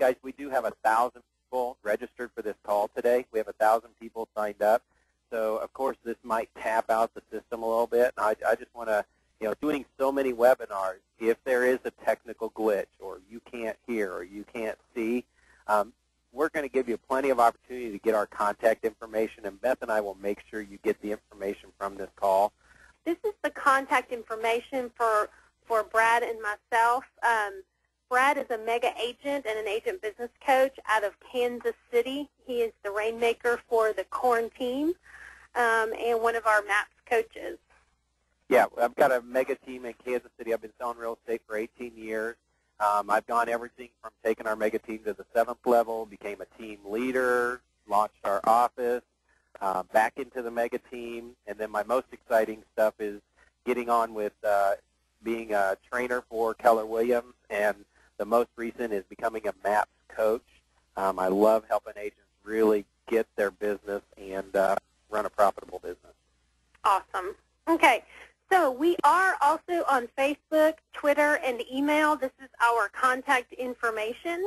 guys, we do have 1,000 people registered for this call today. We have 1,000 people signed up. So, of course, this might tap out the system a little bit. I just want to, doing so many webinars, if there is a technical glitch or you can't hear or you can't see, we're going to give you plenty of opportunity to get our contact information, and Beth and I will make sure you get the information from this call. This is the contact information for Brad and myself. Brad is a mega agent and an agent business coach out of Kansas City. He is the rainmaker for the Corn team and one of our MAPS coaches. Yeah, I've got a mega team in Kansas City. I've been selling real estate for 18 years. I've gone everything from taking our mega team to the 7th level, became a team leader, launched our office, back into the mega team, and then my most exciting stuff is getting on with being a trainer for Keller Williams, and the most recent is becoming a MAPS coach. I love helping agents really get their business and run a profitable business. Awesome. Okay, so we are also on Facebook, Twitter, and email. This is our contact information.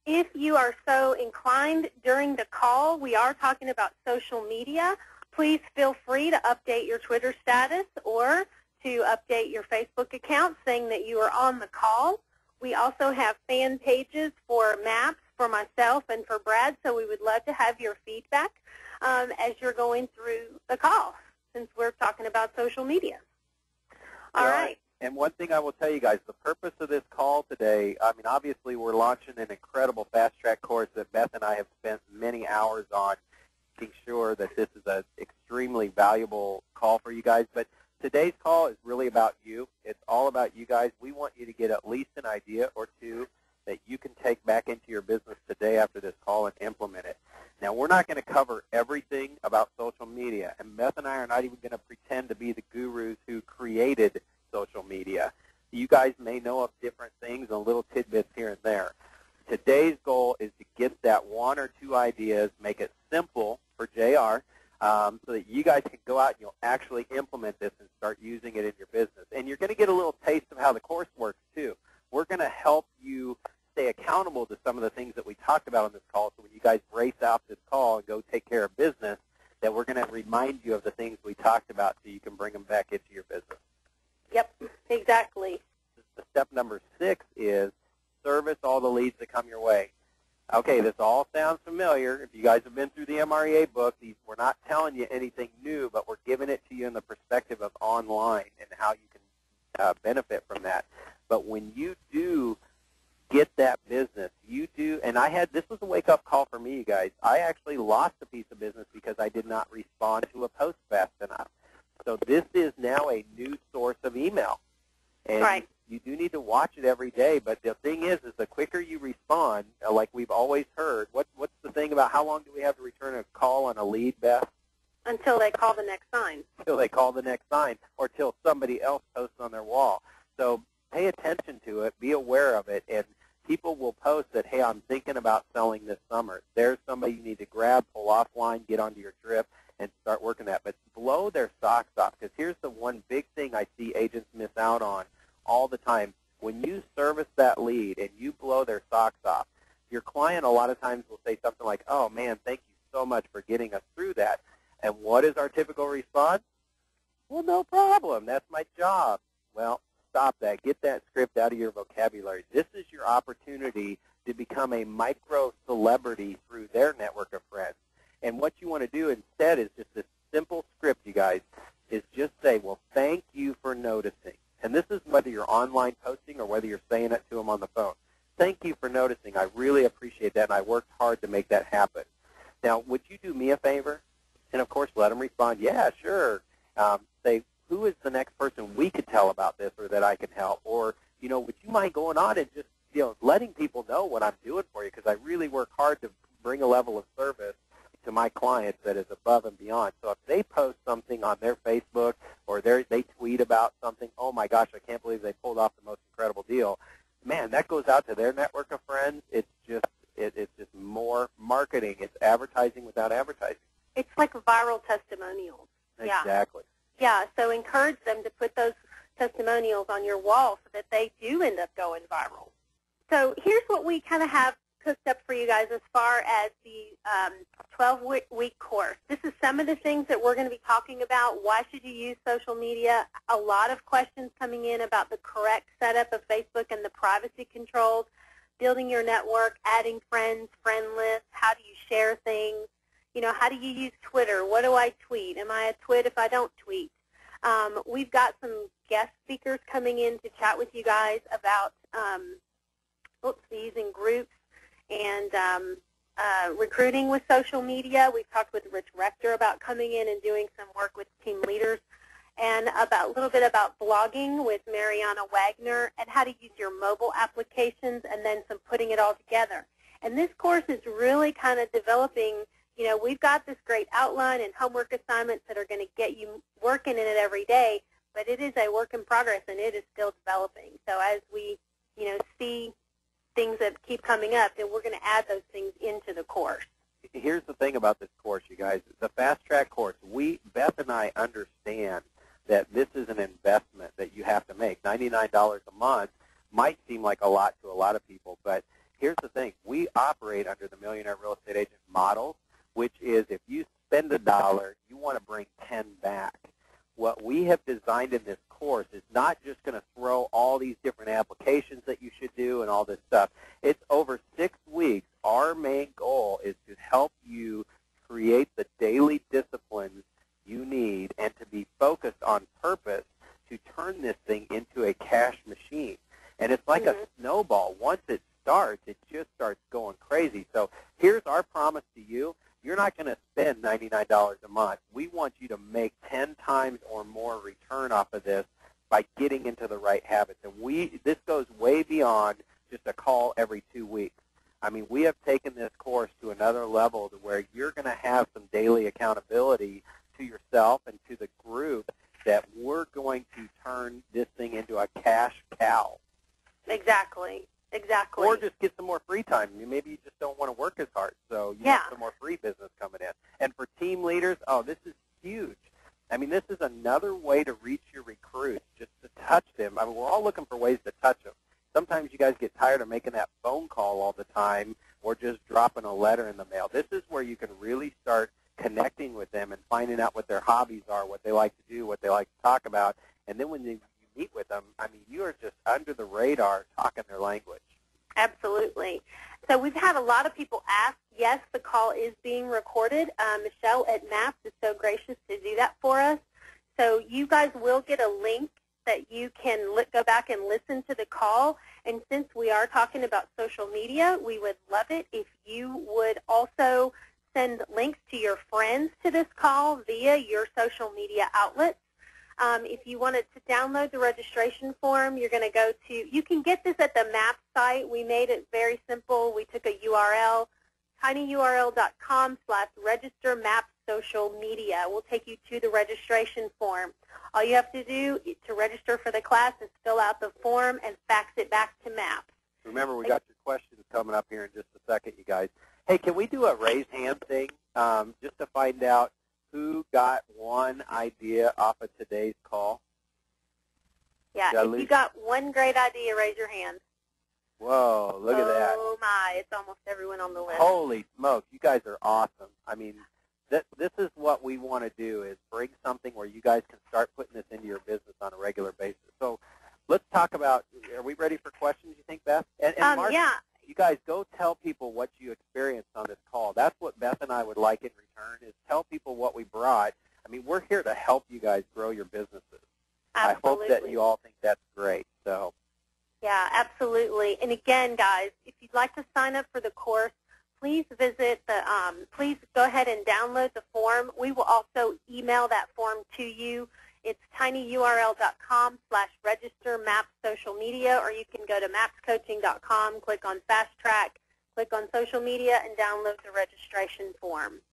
If you are so inclined during the call, we are talking about social media. Please feel free to update your Twitter status or to update your Facebook account saying that you are on the call. We also have fan pages for MAPS, for myself, and for Brad, so we would love to have your feedback as you're going through the call, since we're talking about social media. All right. And one thing I will tell you guys, the purpose of this call today, obviously we're launching an incredible fast-track course that Beth and I have spent many hours on, making sure that this is an extremely valuable call for you guys. But today's call is really about you. It's all about you guys. We want you to get at least an idea or two that you can take back into your business today after this call and implement it. Now, we're not going to cover everything about social media, and Beth and I are not even going to pretend to be the gurus who created social media. You guys may know of different things and little tidbits here and there. Today's goal is to get that one or two ideas, make it simple for JR, so that you guys can go out and you'll actually implement this and start using it in your business. And you're going to get a little taste of how the course works, too. We're going to help you stay accountable to some of the things that we talked about on this call, so when you guys race out this call and go take care of business, that we're going to remind you of the things we talked about so you can bring them back into your business. Yep, exactly. Step number 6 is service all the leads that come your way. Okay, this all sounds familiar. If you guys have been through the MREA book, we're not telling you anything new, but we're giving it to you in the perspective of online and how you can benefit from that. But when you do get that business, and this was a wake-up call for me, you guys. I actually lost a piece of business because I did not respond to a post fast enough. So this is now a new source of email. And right. You do need to watch it every day, but the thing is the quicker you respond, like we've always heard, what's the thing about how long do we have to return a call on a lead, Beth? Until they call the next sign. Until they call the next sign, or till somebody else posts on their wall. So pay attention to it, be aware of it, and people will post that, hey, I'm thinking about selling this summer. There's somebody you need to grab, pull offline, get onto your trip, and start working that. But blow their socks off, because here's the one big thing I see agents miss out on all the time. When you service that lead and you blow their socks off, your client a lot of times will say something like, oh, man, thank you so much for getting us through that. And what is our typical response? Well, no problem. That's my job. Well, stop that. Get that script out of your vocabulary. This is your opportunity to become a micro-celebrity through their network of friends. And what you want to do instead is just this simple script, you guys, is just say, well, thank you for noticing. And this is whether you're online posting or whether you're saying it to them on the phone. Thank you for noticing. I really appreciate that, and I worked hard to make that happen. Now, would you do me a favor? And, of course, let them respond, yeah, sure. Say, who is the next person we could tell about this or that I can help? Or, would you mind going on and just, letting people know what I'm doing for you, because I really work hard to bring a level of service to my clients that is above and beyond. So if they post something on their Facebook or they tweet about something, oh my gosh, I can't believe they pulled off the most incredible deal, man, that goes out to their network of friends. It's just more marketing. It's advertising without advertising. It's like viral testimonials. Exactly. Yeah, so encourage them to put those testimonials on your wall so that they do end up going viral. So here's what we kind of have cooked up for you guys as far as the 12-week course. This is some of the things that we're going to be talking about. Why should you use social media? A lot of questions coming in about the correct setup of Facebook and the privacy controls, building your network, adding friends, friend lists, how do you share things, how do you use Twitter? What do I tweet? Am I a twit if I don't tweet? We've got some guest speakers coming in to chat with you guys about using groups and recruiting with social media. We've talked with Rich Rector about coming in and doing some work with team leaders, and a little bit about blogging with Mariana Wagner and how to use your mobile applications, and then some putting it all together. And this course is really kind of developing, we've got this great outline and homework assignments that are going to get you working in it every day, but it is a work in progress and it is still developing. So as we, see things that keep coming up, then we're going to add those things into the course. Here's the thing about this course, you guys. The Fast Track course, Beth and I understand that this is an investment that you have to make. $99 a month might seem like a lot to a lot of people, but here's the thing. We operate under the Millionaire Real Estate Agent model, which is if you spend $1, you want to bring 10 back. What we have designed in this course is not just going to throw all these different applications that you should do and all this stuff. It's over 6 weeks. Our main goal is to help you create the daily disciplines you need and to be focused on purpose to turn this thing into a cash machine. And it's like a snowball. Once it starts, it just starts going crazy. So here's our promise to you. You're not going to spend $99 a month. We want you to make 10 times or more return off of this by getting into the right habits. And this goes way beyond just a call every 2 weeks. I mean, we have taken this course to another level to where you're going to have some daily accountability to yourself and to the group that we're going to turn this thing into a cash cow. Exactly. Or just get some more free time. Maybe you just don't want to work as hard, so you have some more free business coming in. And for team leaders, this is huge. I mean, this is another way to reach your recruits, just to touch them. I mean, we're all looking for ways to touch them. Sometimes you guys get tired of making that phone call all the time or just dropping a letter in the mail. This is where you can really start connecting with them and finding out what their hobbies are, what they like to do, what they like to talk about. And then when you meet with them, I mean, you are just under the radar talking their language. Absolutely. So we've had a lot of people ask. Yes, the call is being recorded. Michelle at MAPS is so gracious to do that for us. So you guys will get a link that you can go back and listen to the call. And since we are talking about social media, we would love it if you would also send links to your friends to this call via your social media outlets. If you wanted to download the registration form, you're going to go to, you can get this at the MAPS site. We made it very simple. We took a URL, tinyurl.com/register MAPS social media. We'll take you to the registration form. All you have to do to register for the class is fill out the form and fax it back to MAPS. Remember, we got your questions coming up here in just a second, you guys. Hey, can we do a raised hand thing just to find out who got one idea off of today's call? Yeah, if you got one great idea, raise your hand. Whoa, look at that. Oh, my, it's almost everyone on the list. Holy smokes, you guys are awesome. I mean, this is what we want to do, is bring something where you guys can start putting this into your business on a regular basis. So let's talk about, are we ready for questions, you think, Beth? And Mark, yeah. You guys go tell people what you experienced on this call. That's what Beth and I would like in return, is tell people what we brought. I mean, we're here to help you guys grow your businesses. Absolutely. I hope that you all think that's great. So. Yeah, absolutely. And again, guys, if you'd like to sign up for the course, please visit please go ahead and download the form. We will also email that form to you. It's tinyurl.com/register MAPS social media, or you can go to mapscoaching.com, click on Fast Track, click on social media, and download the registration form.